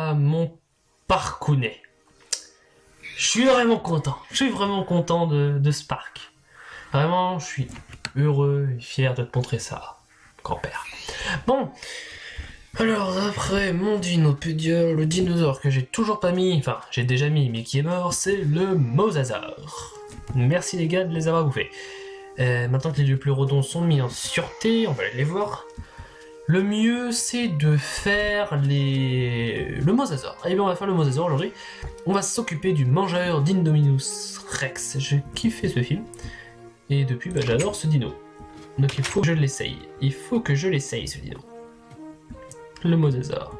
voilà mon parcounet. Je suis vraiment content. Je suis vraiment content de ce parc. Vraiment, je suis heureux et fier de te montrer ça, grand-père. Bon, alors après mon dinopédia, le dinosaure que j'ai toujours pas mis, enfin j'ai déjà mis mais qui est mort, c'est le mosasaure. Merci les gars de les avoir bouffés. Maintenant que les deux pleurodons sont mis en sûreté, on va aller les voir. Le mieux c'est de faire le mosasaure. Allez bien on va faire le mosasaure aujourd'hui. On va s'occuper du mangeur d'Indominus Rex. J'ai kiffé ce film. Et depuis j'adore ce dino. Donc il faut que je l'essaye. Il faut que je l'essaye ce dino. Le mosasaure.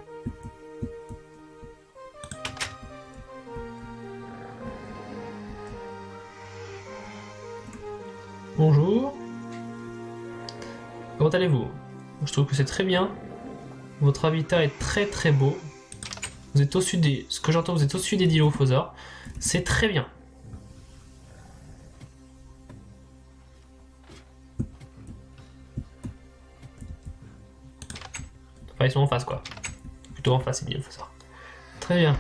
Bonjour. Comment allez-vous? Je trouve que c'est très bien. Votre habitat est très très beau. Vous êtes au-dessus des... Ce que j'entends, vous êtes au-dessus des dilophosaures. C'est très bien. Enfin, ils sont en face, quoi. Plutôt en face, les dilophosaures. Très bien.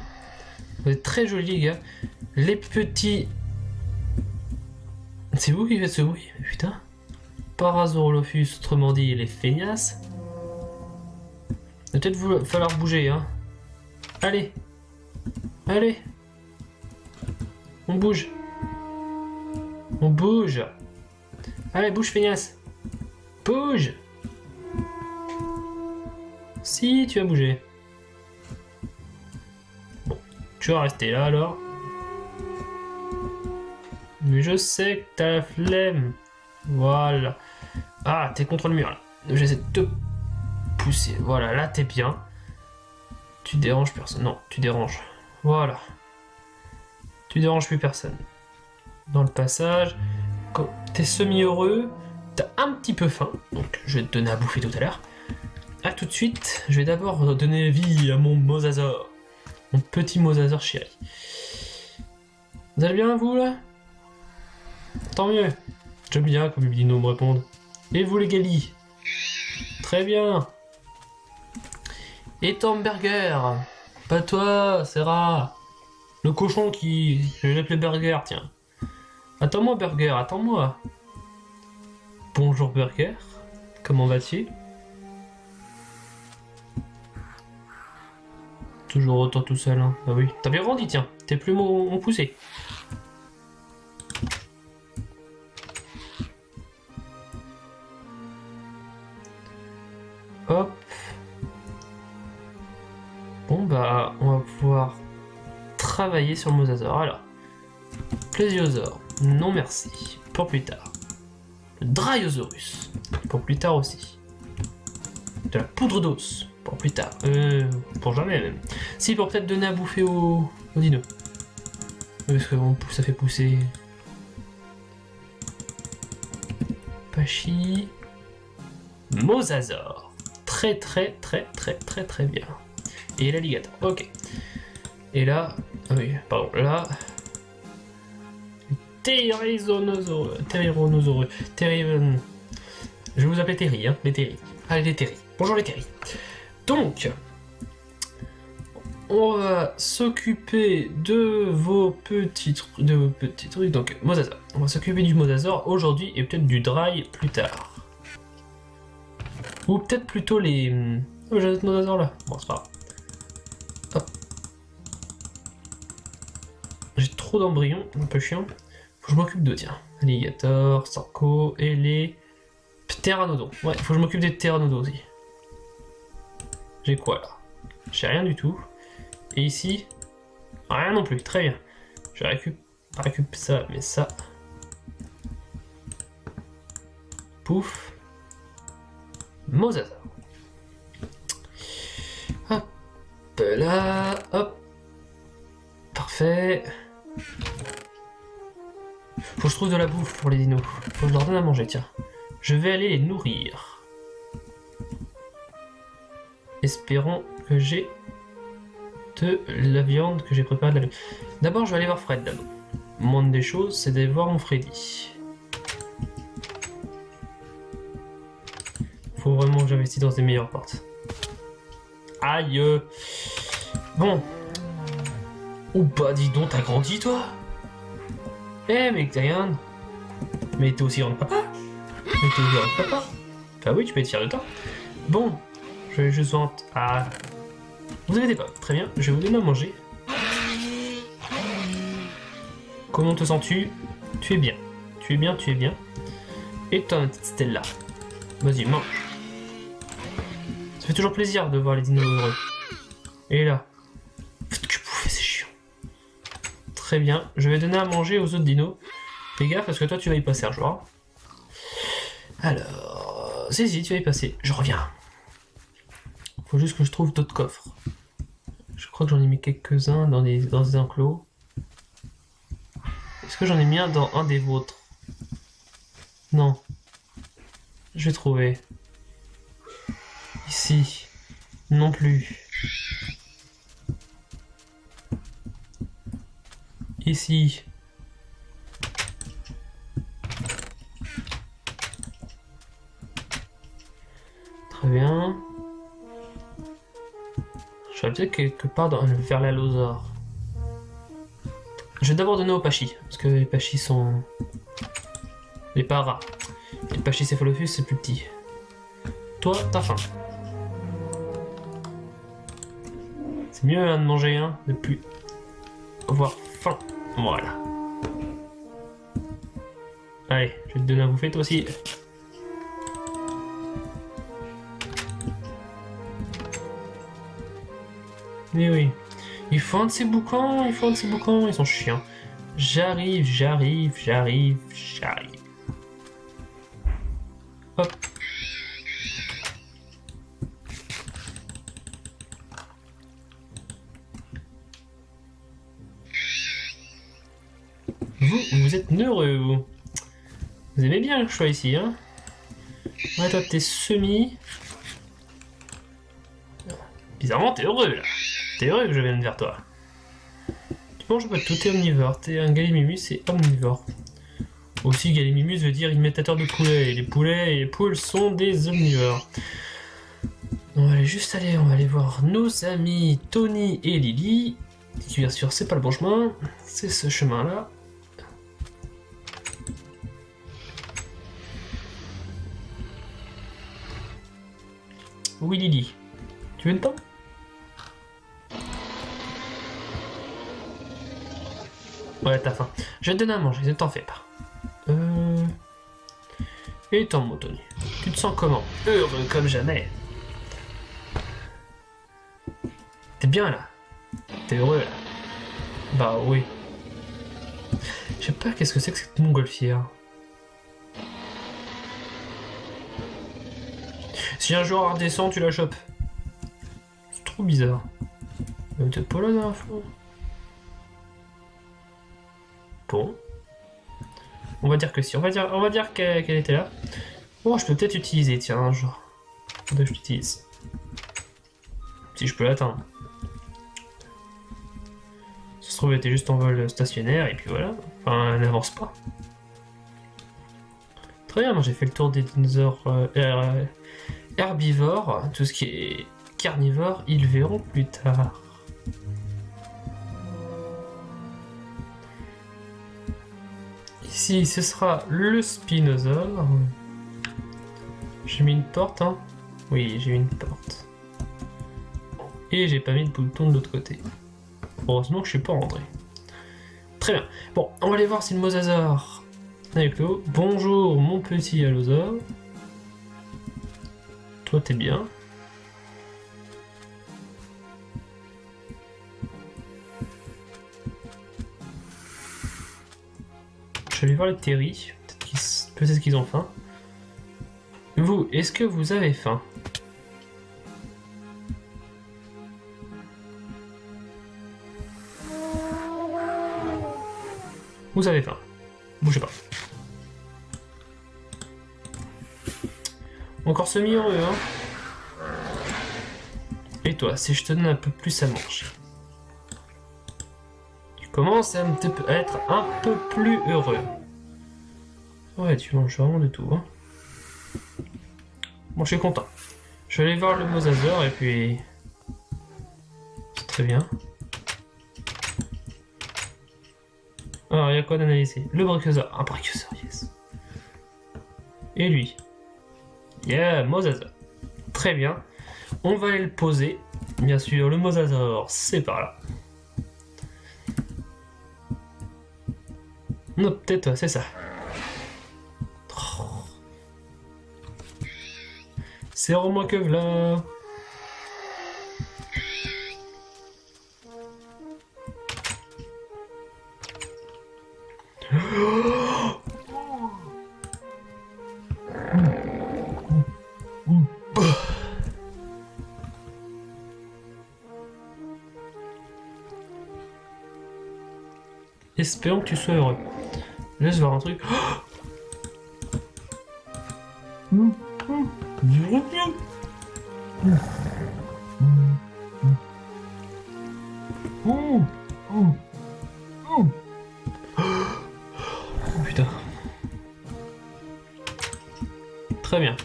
Vous êtes très jolis, les gars. Les petits... C'est vous qui faites ce bruit? Putain. Parasaurolophus, autrement dit, les feignasses. Il va peut-être falloir bouger, hein. Allez. Allez. On bouge. On bouge. Allez, bouge, feignasse. Bouge. Si, tu vas bouger. Bon, tu vas rester là, alors. Mais je sais que t'as la flemme. Voilà. Ah, t'es contre le mur, là. J'essaie de te pousser. Voilà, là, t'es bien. Tu déranges personne. Non, tu déranges. Voilà. Tu déranges plus personne. Dans le passage, quand t'es semi-heureux, t'as un petit peu faim. Donc, je vais te donner à bouffer tout à l'heure. A tout de suite. Je vais d'abord donner vie à mon mosasaure. Mon petit mosasaure chéri. Vous allez bien, vous, là? Tant mieux. J'aime bien comme les dinos me répondent. Et vous les galis? Très bien. Et Hamburger? Pas toi, Sarah. Le cochon qui... Je vais l'appeler Burger, tiens. Attends-moi, Burger, attends-moi. Bonjour, Burger. Comment vas-tu? Toujours autant tout seul, hein. Bah oui. T'as bien grandi, tiens. T'es plus mon poussé. Hop. Bon bah, on va pouvoir travailler sur le mosasaure. Alors, plésiosaure, non merci. Pour plus tard. Le Dryosaurus, pour plus tard aussi. De la poudre d'os, pour plus tard. Pour jamais même. Si, pour peut-être donner à bouffer au dino. Parce que bon, ça fait pousser. Pachi. Mosasaure. Très très très très très très bien. Et l'alligator, ok. Et là, ah oui, pardon, là... Tyrannosaurus. Je vais vous appeler Terry, hein, les Terry. Allez, les Terry. Bonjour les Terry. Donc, on va s'occuper de vos petits trucs, donc mosasaure. On va s'occuper du mosasaure aujourd'hui et peut-être du dry plus tard. Ou peut-être plutôt les... Oh, j'ai notre mosasaure là. Bon, c'est pas grave. Hop. J'ai trop d'embryons, un peu chiant. Faut que je m'occupe d'eux, tiens. Alligator, Sarco et les... Pteranodons. Ouais, faut que je m'occupe des pteranodons aussi. J'ai quoi là? J'ai rien du tout. Et ici, rien non plus. Très bien. Je récupère ça, mais ça... Pouf. Mosasaure. Hop là, hop. Parfait. Faut que je trouve de la bouffe pour les dinos. Faut que je leur donne à manger, tiens. Je vais aller les nourrir. Espérons que j'ai de la viande, que j'ai préparé de la viande. D'abord, je vais aller voir Fred d'abord. Moindre des choses, c'est d'aller voir mon Freddy. Faut vraiment que j'investisse dans des meilleures portes. Aïe. Bon. Oh bah dis donc, t'as grandi toi. Eh mais regarde. Mais t'es aussi grand que papa. Mais t'es aussi grand que papa. Bah oui, tu peux être fier de toi. Bon, je vais juste vendre à... Vous inquiétez pas, très bien, je vais vous donner à manger. Comment te sens-tu? Tu es bien. Tu es bien, tu es bien. Et toi, ma petite Stella. Vas-y, mange. Ça fait toujours plaisir de voir les dinos heureux. Et là. Faites que bouffer, c'est chiant. Très bien, je vais donner à manger aux autres dinos. Fais gaffe parce que toi tu vas y passer un jour. Alors... Si, tu vas y passer. Je reviens. Faut juste que je trouve d'autres coffres. Je crois que j'en ai mis quelques-uns dans des enclos. Est-ce que j'en ai mis un dans un des vôtres? Non. Je vais trouver. Ici. Non plus. Ici. Très bien. Je vais peut-être quelque part vers la Lozor. Je vais d'abord donner aux Pachis, parce que les Pachis sont... les paras. Les Pachycephalophus, c'est plus petit. Toi, t'as faim. C'est mieux hein, de manger un, de plus avoir faim. Voilà. Allez, je vais te donner à bouffer toi aussi. Mais oui. Il faut un de ces boucans, ils sont chiants. J'arrive. Hop. Vous êtes heureux, vous. Vous aimez bien le choix ici, hein? Ouais, toi, t'es semi. Bizarrement, t'es heureux, là. T'es heureux que je vienne vers toi. Tu manges pas de tout, t'es omnivore. T'es un Gallimimus, c'est omnivore. Aussi, Gallimimus veut dire imitateur de poulet. Et les poulets et les poules sont des omnivores. On va aller voir nos amis Tony et Lily. Qui bien sûr, c'est pas le bon chemin. C'est ce chemin-là. Oui, Lily. Tu veux le temps? Ouais, t'as faim. Je vais te donner à manger, ne t'en fais pas. Et ton mot, Tony. Tu te sens comment? Heureux comme jamais. T'es bien là? T'es heureux là? Bah oui. Je sais pas qu'est-ce que c'est que cette montgolfière. Si un jour elle redescend, tu la chopes. C'est trop bizarre. Elle était pas là dans la fois. Bon. On va dire que si. On va dire qu'elle était là. Oh, je peux peut-être utiliser, tiens, un jour. Faudrait que je l'utilise. Si je peux l'atteindre. Ça se trouve, elle était juste en vol stationnaire, et puis voilà. Enfin, elle n'avance pas. Très bien, moi j'ai fait le tour des dinosaures herbivores. Tout ce qui est carnivore, ils verront plus tard. Ici, ce sera le spinosaure. J'ai mis une porte, hein? Oui, j'ai mis une porte. Et j'ai pas mis de bouton de l'autre côté. Heureusement que je suis pas rentré. Très bien. Bon, on va aller voir si le mosasaure avec l'eau. Bonjour, mon petit allosaure. Toi, t'es bien. Je vais aller voir les Terry. Peut-être qu'ils ont faim. Vous, est-ce que vous avez faim? Vous avez faim. Bougez pas. Encore semi-heureux, hein? Et toi, si je te donne un peu plus à manger? Tu commences à être un peu plus heureux. Ouais, tu manges vraiment de tout, hein? Bon, je suis content. Je vais aller voir le mosasaure et puis... Très bien. Alors, il y a quoi d'analyser? Le brachiosaure. Un brachiosaure, yes. Et lui. Yeah, mosasaure. Très bien. On va aller le poser. Bien sûr, le mosasaure, c'est par là. Non, peut-être, c'est ça. Oh. C'est vraiment que là. Espérons que tu sois heureux. Laisse voir un truc. Du revenu. Oh putain. Très bien.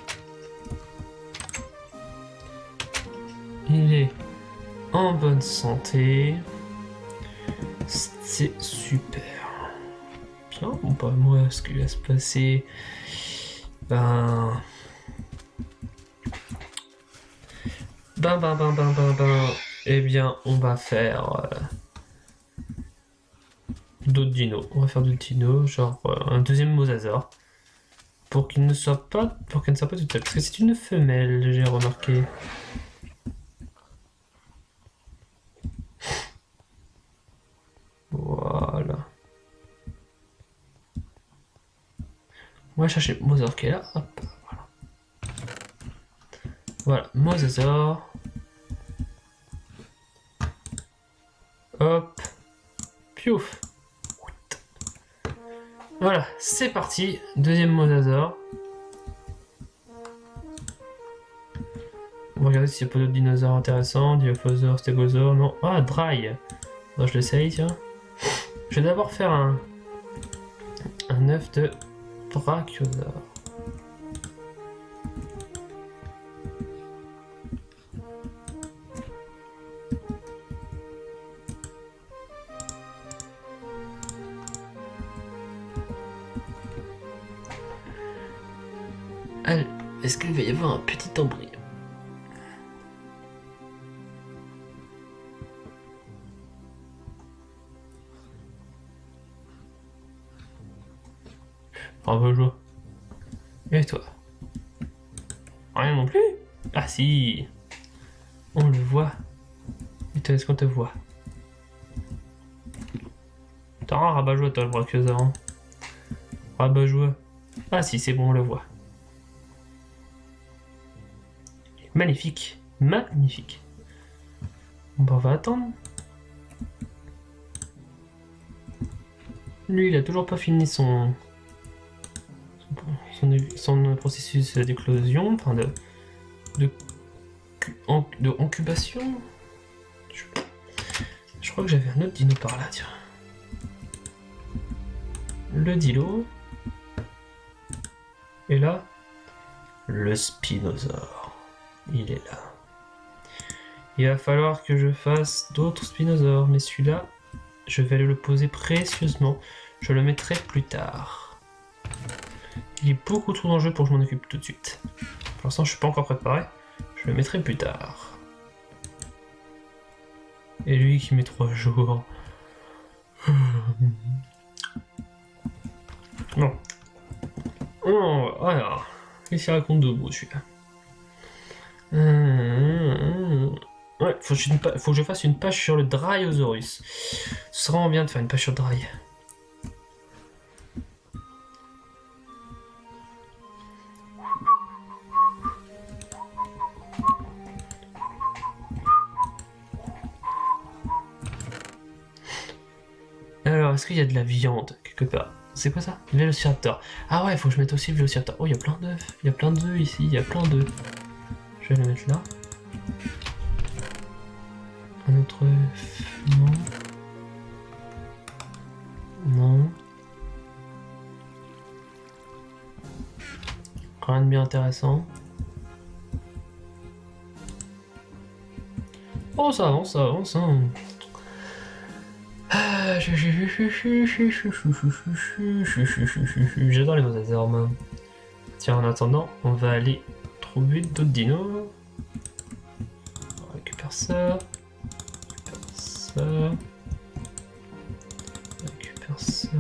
Il est en bonne santé. C'est super. Bien, bon bah moi ce qui va se passer. Ben. Eh bien, on va faire d'autres dinos. On va faire d'autres dinos, genre un deuxième mosasaure. Pour qu'il ne soit pas. Pour qu'elle ne soit pas toute seule. Parce que c'est une femelle, j'ai remarqué. Voilà. On va chercher Mosasaure qui est là. Hop, voilà. Voilà, Mosasaure. Hop. Piouf. Voilà, c'est parti. Deuxième Mosasaure. On va regarder s'il n'y a pas d'autres dinosaures intéressants. Dilophosaure, Stégosaure, non. Ah, Dry. Bon, je l'essaye, tiens. Je vais d'abord faire un œuf de brachiosaure. Allez, est-ce qu'il va y avoir un petit embryon? Bravo, Jo. Et toi? Rien non plus? Ah si! On le voit. Et toi, est-ce qu'on te voit? T'as un rabat-joie, toi, le brachiosaure. Hein. Rabat-joie. Ah si, c'est bon, on le voit. Magnifique. Magnifique. Bon, bah, on va attendre. Lui, il a toujours pas fini son processus d'éclosion, enfin de incubation. Je crois que j'avais un autre dino par là, tiens. Le dilo. Et là, le spinosaure. Il est là. Il va falloir que je fasse d'autres spinosaures, mais celui-là, je vais aller le poser précieusement. Je le mettrai plus tard. Il est beaucoup trop dangereux pour que je m'en occupe tout de suite. Pour l'instant, je suis pas encore préparé. Je le mettrai plus tard. Et lui qui met 3 jours. Bon. Oh, voilà. Qu'est-ce qu'il raconte de beau celui-là? Ouais, faut que je fasse une page sur le Dryosaurus. Ce serait vraiment bien de faire une page sur Dry. Alors, est-ce qu'il y a de la viande quelque part? C'est quoi ça? Vélociraptor. Ah ouais, faut que je mette aussi le Vélociraptor. Oh, il y a plein d'œufs. Il y a plein d'œufs ici. Il y a plein d'œufs. Je vais le mettre là. Un autre œuf. Non. Non. Rien de bien intéressant. Oh, Oh, ça avance, hein. J'adore les mosasaures, moi. Tiens, en attendant, on va aller trouver d'autres dinos. On récupère ça. On récupère ça.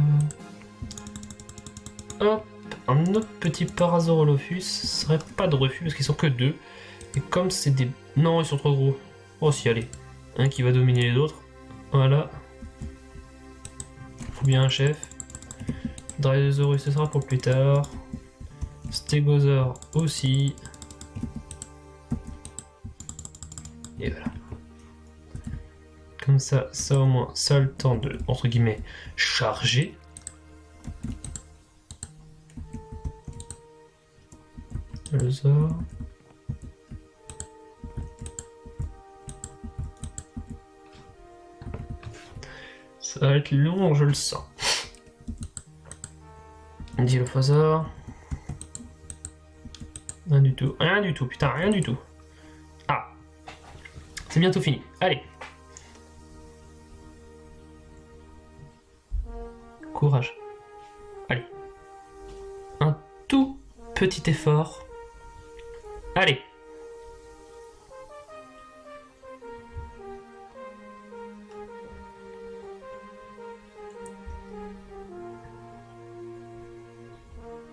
Hop, un autre petit Parasaurolophus. Ce serait pas de refus parce qu'ils sont que deux. Et comme c'est des... Non, ils sont trop gros. Oh si, allez. Un qui va dominer les autres. Voilà. Faut bien un chef. Drysaurus, ce sera pour plus tard. Stégosaure aussi. Et voilà. Comme ça au moins, ça a le temps de, entre guillemets, charger. Allosaure. Ça va être long, je le sens. Dilophosaure. Rien du tout. Rien du tout, putain, rien du tout. Ah. C'est bientôt fini. Allez. Courage. Allez. Un tout petit effort. Allez.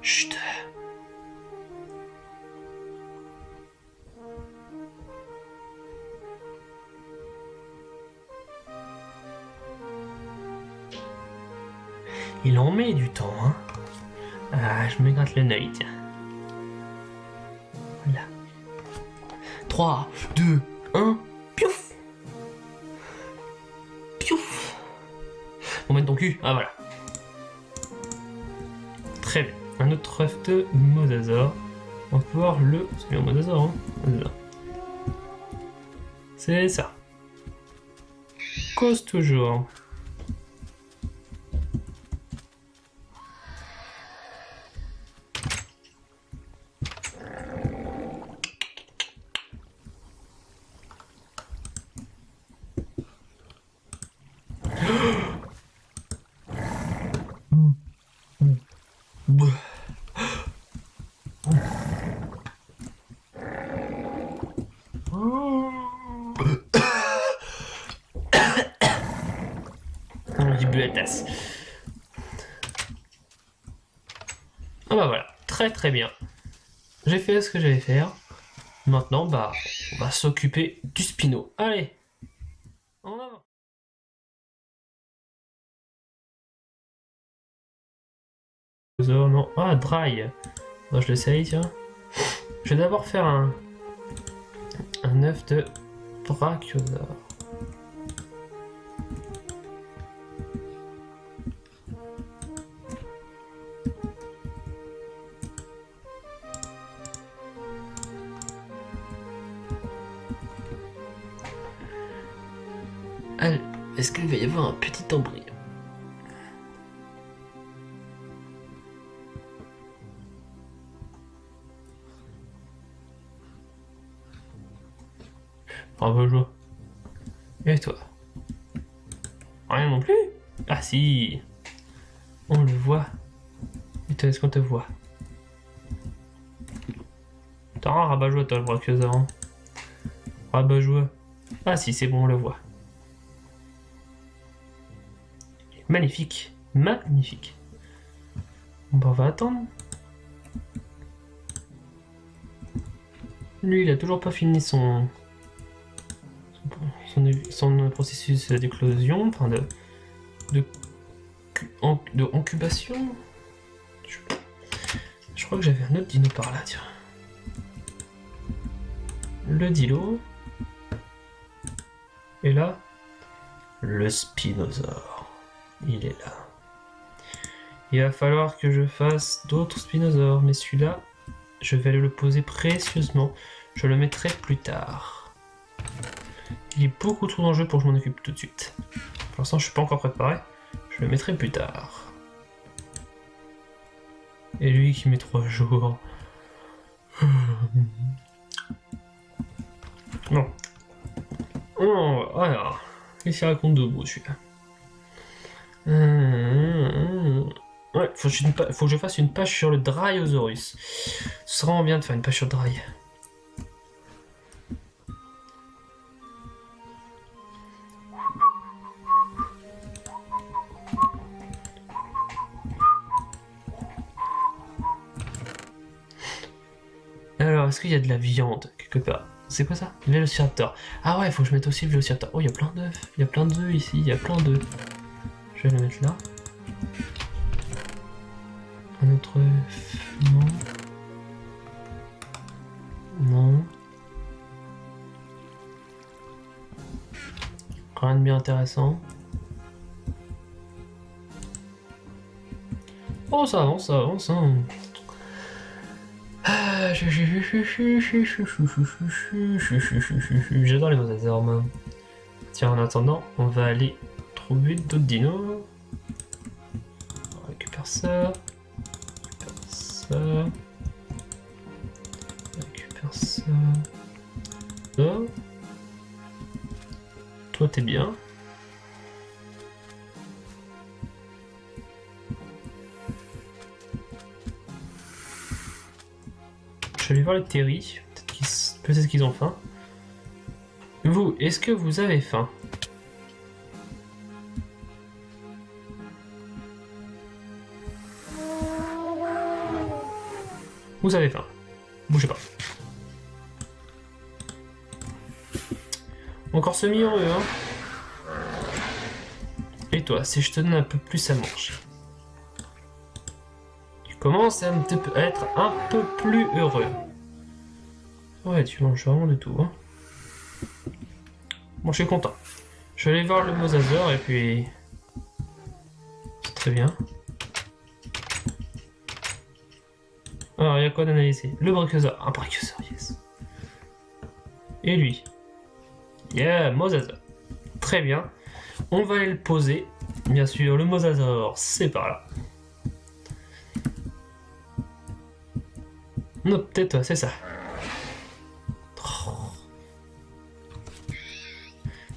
Chut. Il en met du temps, hein. Ah, je me gratte le nez, tiens. Voilà. 3, 2, 1, piouf. Piouf. On met ton cul, ah voilà. Très bien. Un autre œuf de mosasaure. On va pouvoir le... C'est bien mosasaure, hein. Mosasaure. C'est ça. Cause toujours. J'ai bu la tasse. Ah bah voilà, très bien. J'ai fait ce que j'allais faire. Maintenant, bah, on va s'occuper du Spino. Allez, en avant. Non, ah, dry. Bon, je l'essaye, tiens. Je vais d'abord faire un œuf de brachiosaure. Est-ce qu'il va y avoir un petit embryon? Bravo, joie. Et toi? Rien non plus? Ah si! On le voit. Et toi, est-ce qu'on te voit? T'as un rabat-joie, toi, le brachiosaure. Hein. Rabat-joie. Ah si, c'est bon, on le voit. Magnifique. Magnifique. Bon, bah, on va attendre. Lui, il a toujours pas fini son processus d'éclosion, enfin de incubation. Je crois que j'avais un autre dino par là, tiens. Le dilo. Et là, le spinosaure. Il est là. Il va falloir que je fasse d'autres spinosaures, mais celui-là, je vais aller le poser précieusement. Je le mettrai plus tard. Il est beaucoup trop dangereux pour que je m'en occupe tout de suite. Pour l'instant, je suis pas encore préparé. Je le mettrai plus tard. Et lui qui met 3 jours. Bon. Oh, alors, qu'est-ce qu'il raconte de beau celui-là? Ouais, faut que je fasse une page sur le Dryosaurus. Ce serait vraiment bien de faire une page sur le Dry. Alors, est-ce qu'il y a de la viande quelque part? C'est quoi ça? Le Vélociraptor. Ah ouais, faut que je mette aussi le Vélociraptor. Oh, il y a plein d'œufs. Il y a plein d'œufs ici, il y a plein d'œufs. Je vais le mettre là. Un autre œuf. Non. Non. Rien de bien intéressant. Oh, ça avance, hein. J'adore les mosasaures, moi. Tiens, en attendant, on va aller trouver d'autres dinos. On récupère ça. Ça. On récupère ça. Ça. Toi, t'es bien. Je vais aller voir les Terry. Peut-être qu'ils ont faim. Vous, est-ce que vous avez faim? Vous avez faim. Bougez pas. Encore semi-heureux, hein? Et toi, si je te donne un peu plus à manger? Tu commences à être un peu plus heureux. Ouais, tu manges vraiment de tout, hein? Bon, je suis content. Je vais aller voir le mosasaure et puis... C'est très bien. Alors, il y a quoi d'analyser? Le brachiosaure. Un brachiosaure, yes. Et lui. Yeah, mosasaure. Très bien. On va aller le poser. Bien sûr, le mosasaure, c'est par là. Non, peut-être, c'est ça. Oh.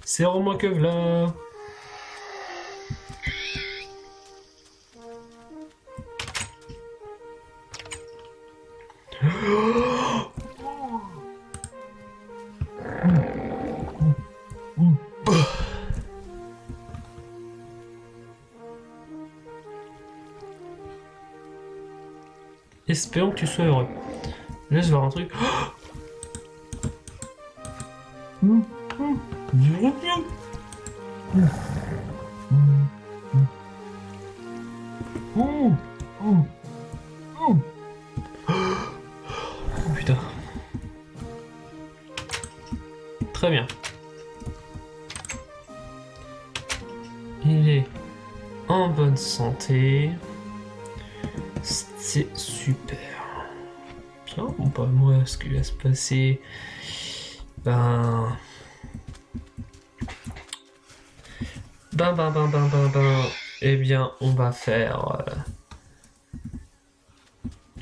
C'est vraiment que là. Espérons que tu sois heureux. Laisse voir un truc. Oh putain. Très bien. Il est en bonne santé. C'est super. Bien, bon bah moi ce qui va se passer. Ben. Eh bien on va faire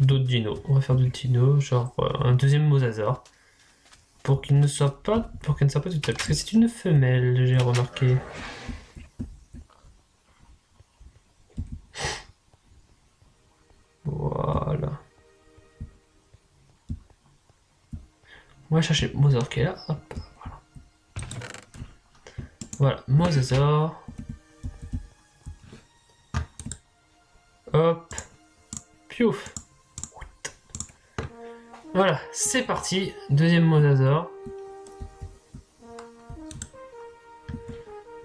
d'autres dinos. On va faire d'autres dinos, genre un deuxième mosasaure. Pour qu'il ne soit pas. Pour qu'elle ne soit pas toute seule. Parce que c'est une femelle, j'ai remarqué. Voilà. On va chercher Mosasaure qui est là. Hop, voilà. Voilà, Mosasaure. Hop. Piouf. Voilà, c'est parti. Deuxième Mosasaure.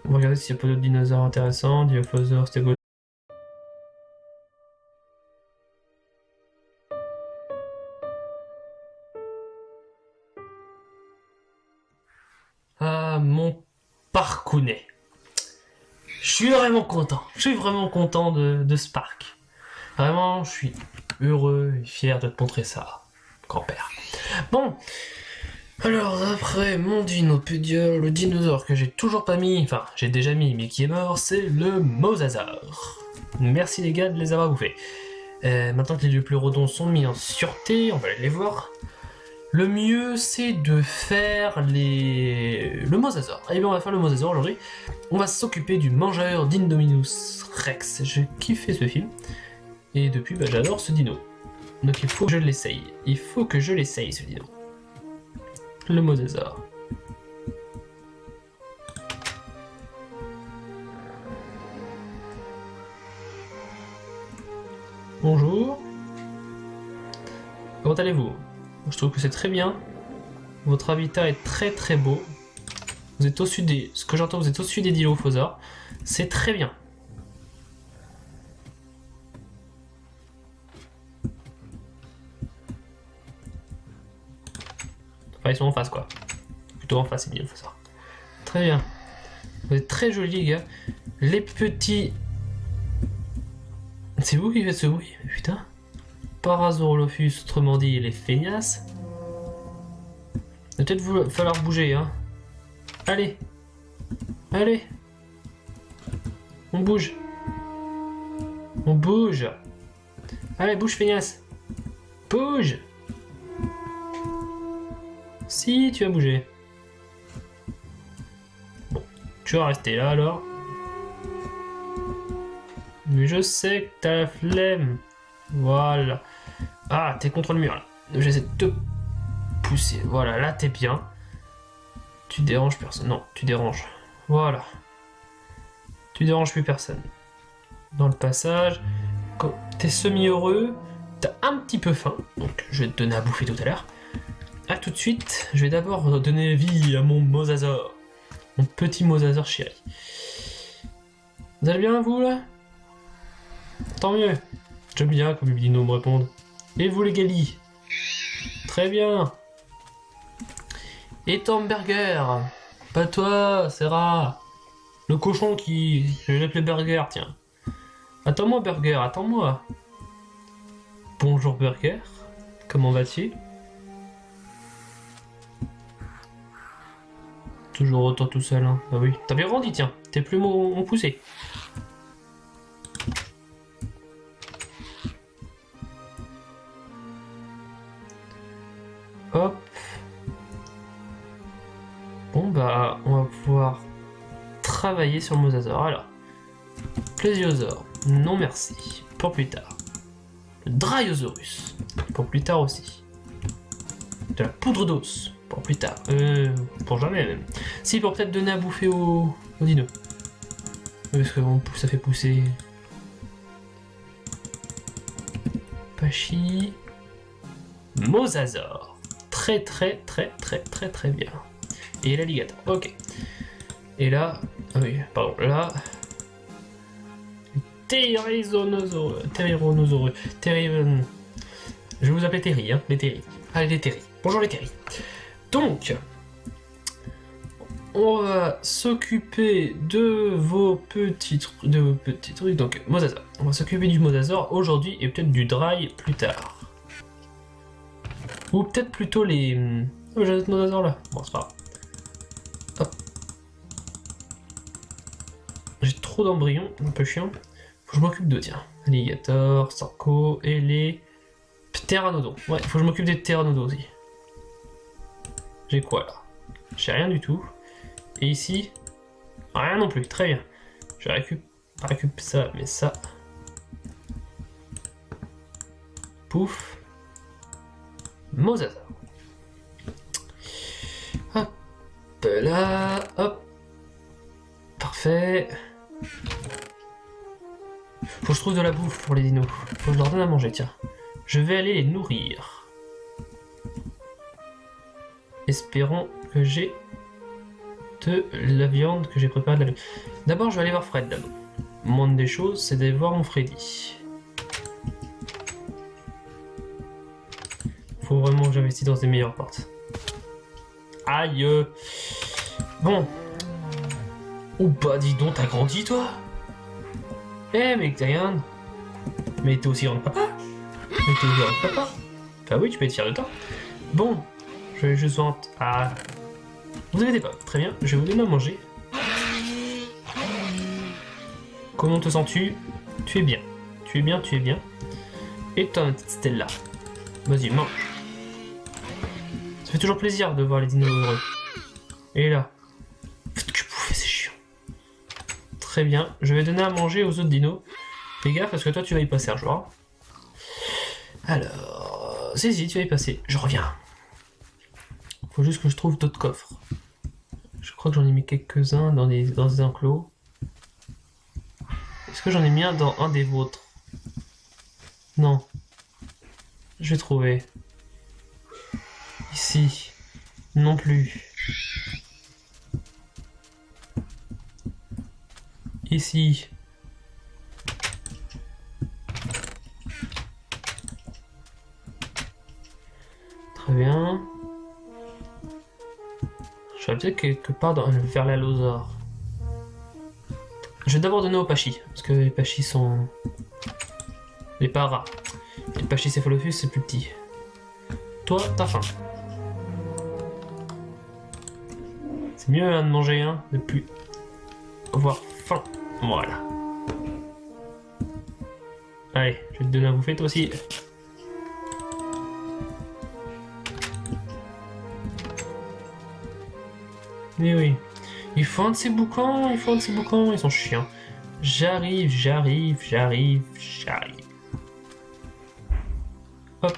On va regarder s'il n'y a pas d'autres dinosaures intéressants. Dilophosaure, Stégosaure. Ah, mon parcounet. Je suis vraiment content. Je suis vraiment content de ce parc. Vraiment, je suis heureux et fier de te montrer ça, grand-père. Bon, alors après mon dinopédia, le dinosaure que j'ai toujours pas mis, enfin j'ai déjà mis mais qui est mort, c'est le mosasaure. Merci les gars de les avoir bouffés. Maintenant que les deux pleurodons sont mis en sûreté, on va aller les voir. Le mieux, c'est de faire le mosasaure. Et bien, on va faire le mosasaure aujourd'hui. On va s'occuper du mangeur d'Indominus Rex. J'ai kiffé ce film. Et depuis, bah, j'adore ce dino. Donc il faut que je l'essaye. Il faut que je l'essaye, ce dino. Le mosasaure. Bonjour. Comment allez-vous? Je trouve que c'est très bien. Votre habitat est très très beau. Vous êtes au-dessus des... Ce que j'entends, vous êtes au-dessus des dilophosaures. C'est très bien. Enfin, ils sont en face, quoi. Plutôt en face, les dilophosaures. Très bien. Vous êtes très jolis, les gars. Les petits... C'est vous qui faites ce bruit? Putain. Parasaurolophus, autrement dit, les feignasses. Il va peut-être falloir bouger, hein. Allez. Allez. On bouge. On bouge. Allez, bouge, feignasse. Bouge. Si, tu vas bouger. Bon, tu vas rester là, alors. Mais je sais que t'as la flemme. Voilà. Ah, t'es contre le mur, là. J'essaie de te pousser. Voilà, là, t'es bien. Tu déranges personne. Non, tu déranges. Voilà. Tu déranges plus personne. Dans le passage, quand t'es semi-heureux, t'as un petit peu faim. Donc, je vais te donner à bouffer tout à l'heure. A tout de suite. Je vais d'abord donner vie à mon mosasaure. Mon petit mosasaure chéri. Vous allez bien, vous, là? Tant mieux. J'aime bien comme les dinos me répondent. Et vous, les galis? Très bien. Et Burger. Pas toi, c'est rare. Le cochon qui... Je vais l'appeler Burger, tiens. Attends-moi, Burger, attends-moi. Bonjour, Burger. Comment vas-tu? Toujours autant tout seul, hein. Bah oui. T'as bien grandi, tiens. T'es plus mon poussé. Hop. Bon bah, on va pouvoir travailler sur le mosasaure. Alors, plésiosaure, non merci, pour plus tard. Le Dryosaurus, pour plus tard aussi. De la poudre d'os, pour plus tard. Pour jamais même. Si, pour peut-être donner à bouffer au dino. Parce que bon, ça fait pousser. Pachi. Mosasaure. Très très bien. Et l'alligator, ok. Et là, ah oui, pardon, là... Tyrannosaurus. Je vais vous appeler Terry, hein, les Terry. Allez, les Terry. Bonjour les Terry. Donc, on va s'occuper de vos petits trucs, donc mosasaure. On va s'occuper du mosasaure aujourd'hui et peut-être du dry plus tard. Ou peut-être plutôt les... Oh, j'ai d'autres mosasaures là. Bon, c'est pas grave. Hop. J'ai trop d'embryons, un peu chiant. Faut que je m'occupe d'eux, tiens. Alligator, Sarco et les... Pteranodons. Ouais, faut que je m'occupe des pteranodons aussi. J'ai quoi là? J'ai rien du tout. Et ici, rien non plus. Très bien. Je récupère ça, mais ça... Pouf. Mosasaure. Hop là, hop. Parfait. Faut que je trouve de la bouffe pour les dinos. Faut que je leur donne à manger, tiens. Je vais aller les nourrir. Espérons que j'ai de la viande, que j'ai préparé de la viande. D'abord, je vais aller voir Fred d'abord. Moindre des choses, c'est d'aller voir mon Freddy. Faut vraiment que j'investisse dans des meilleures portes. Aïe. Bon. Oh bah dis donc, t'as grandi toi? Eh mec, regarde. Mais t'es aussi grand que papa? Mais t'es aussi grand que papa? Bah oui, tu peux être fier de toi. Bon, je vais juste vendre... Ah. Vous inquiétez pas, très bien, je vais vous donner à manger. Comment te sens-tu? Tu es bien. Tu es bien, tu es bien. Et toi, ma petite Stella. Vas-y, mange. Ça fait toujours plaisir de voir les dinos heureux. Et là, faites que bouffer, c'est chiant. Très bien, je vais donner à manger aux autres dinos. Fais gaffe parce que toi tu vas y passer un jour. Alors, si, tu vas y passer. Je reviens. Faut juste que je trouve d'autres coffres. Je crois que j'en ai mis quelques-uns dans des enclos. Est-ce que j'en ai mis un dans un des vôtres? Non. Je vais trouver. Ici. Non plus. Ici. Très bien. Je vais peut-être quelque part vers l'allosaure. Je vais d'abord donner aux pachis, parce que les pachis sont... les paras. Les pachycéphalophus, c'est plus petit. Toi, t'as faim. C'est mieux hein, de manger un, de plus avoir faim. Voilà. Allez, je vais te donner à bouffer toi aussi. Mais oui. Il faut un de ces boucans, ils sont chiants. J'arrive. Hop.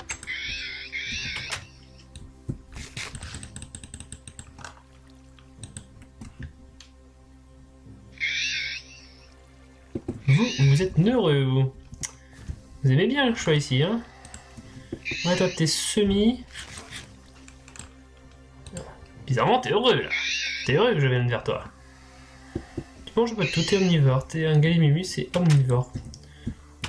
Vous êtes heureux, vous. Vous aimez bien que je sois ici, hein? Ouais, toi, t'es semi. Bizarrement, t'es heureux, là. T'es heureux que je vienne vers toi. Tu manges pas tout, t'es omnivore. T'es un Gallimimus, c'est omnivore.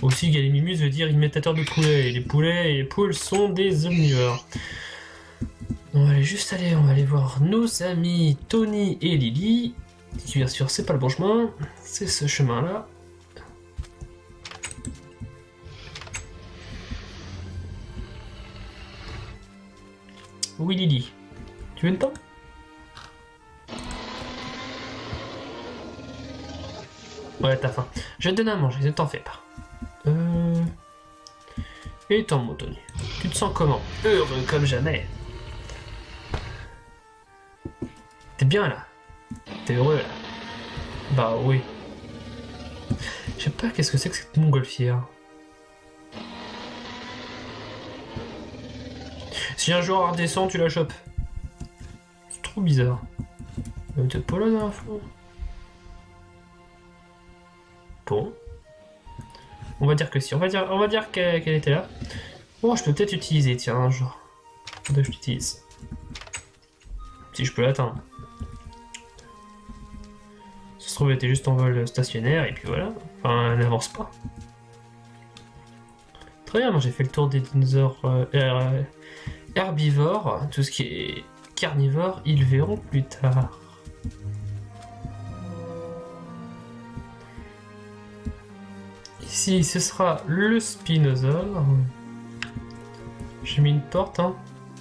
Aussi, Gallimimus veut dire imitateur de poulet. Et les poulets et les poules sont des omnivores. On va aller voir nos amis Tony et Lily. Qui, bien sûr, c'est pas le bon chemin. C'est ce chemin-là. Oui, Lily. Tu veux le temps? Ouais, t'as faim. Je vais te donner à manger, ne t'en fais pas. Et ton mot, Tony. Tu te sens comment? Heureux comme jamais. T'es bien là? T'es heureux là? Bah oui. Je sais pas qu'est-ce que c'est que cette montgolfière. Si un jour elle redescend, tu la chopes. C'est trop bizarre. Mais t'es pas là dans la fois. Bon. On va dire que si. On va dire qu'elle était là. Bon, je peux peut-être utiliser, tiens, un jour. Faudrait que je l'utilise. Si je peux l'atteindre. Ça se trouve, elle était juste en vol stationnaire, et puis voilà. Enfin, elle n'avance pas. Très bien, moi j'ai fait le tour des dinosaures herbivores. Tout ce qui est carnivore, ils verront plus tard. Ici, ce sera le spinosaure. J'ai mis une porte, hein?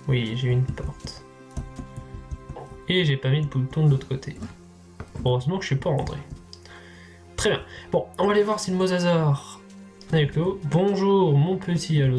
Oui, j'ai mis une porte. Et j'ai pas mis de bouton de l'autre côté. Heureusement que je suis pas rentré. Très bien. Bon, on va aller voir si le mosasaure est clos. Bonjour, mon petit allosaure.